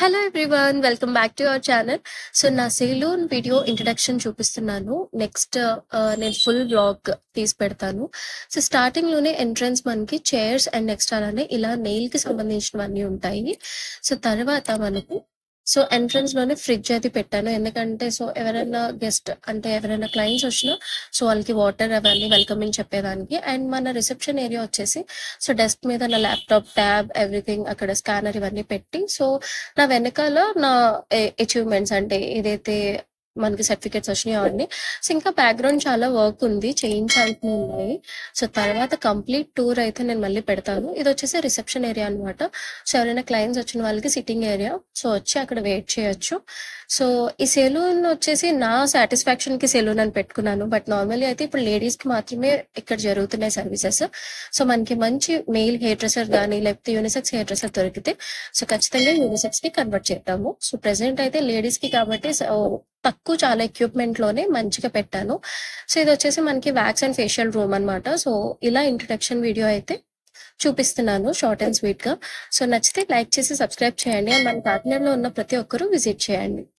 Hello everyone welcome back to our channel. So నా salon video introduction చూపిస్తున్నాను. Next నేను full vlog తీసి పెడతాను. సో స్టార్టింగ్లోనే ఎంట్రన్స్ మనకి చైర్స్ అండ్ నెక్స్ట్ అలానే ఇలా నెయిల్కి సంబంధించినవన్నీ ఉంటాయి. సో తర్వాత మనకు ఎంట్రన్స్ లోనే ఫ్రిడ్జ్ అది పెట్టాను. ఎందుకంటే ఎవరైనా గెస్ట్ అంటే ఎవరైనా క్లయింట్స్ వచ్చినా వాళ్ళకి వాటర్ అవన్నీ వెల్కమింగ్ చెప్పేదానికి. అండ్ మన రిసెప్షన్ ఏరియా వచ్చేసి డెస్క్ మీద నా ల్యాప్టాప్, ట్యాబ్, ఎవ్రీథింగ్ అక్కడ స్కానర్ ఇవన్నీ పెట్టి నా వెనకాల నా అచీవ్మెంట్స్ అంటే ఏదైతే మనకి సర్టిఫికేట్స్ వచ్చినాయో అవన్నీ. ఇంకా బ్యాక్గ్రౌండ్ చాలా వర్క్ ఉంది, చేయించాల్సినవి ఉన్నాయి. తర్వాత కంప్లీట్ టూర్ అయితే నేను మళ్ళీ పెడతాను. ఇది వచ్చేసి రిసెప్షన్ ఏరియా అనమాట. ఎవరైనా క్లయింట్స్ వచ్చిన వాళ్ళకి సిట్టింగ్ ఏరియా, వచ్చి అక్కడ వెయిట్ చేయొచ్చు. ఈ సెలూన్ వచ్చేసి నా సాటిస్ఫాక్షన్ కి సెలూన్ అని పెట్టుకున్నాను. బట్ నార్మల్లీ అయితే ఇప్పుడు లేడీస్ కి మాత్రమే ఇక్కడ జరుగుతున్నాయి సర్వీసెస్. మనకి మంచి మెయిల్ హెయిర్ డ్రెస్సర్ కానీ లేకపోతే యూనిసెక్స్ హెయిర్ డ్రెస్సర్ దొరికితే ఖచ్చితంగా యూనిసెక్స్ కి కన్వర్ట్ చేద్దాము. ప్రెసెంట్ అయితే లేడీస్ కి కాబట్టి తక్కువ చాలా ఎక్విప్మెంట్ లోనే మంచిగా పెట్టాను. ఇది వచ్చేసి మనకి వ్యాక్స్ అండ్ ఫేషియల్ రూమ్ అనమాట. ఇలా ఇంట్రడక్షన్ వీడియో అయితే చూపిస్తున్నాను షార్ట్ అండ్ స్వీట్ గా. నచ్చితే లైక్ చేసి సబ్స్క్రైబ్ చేయండి. అండ్ మన కాకినాడలో ఉన్న ప్రతి ఒక్కరూ విజిట్ చేయండి.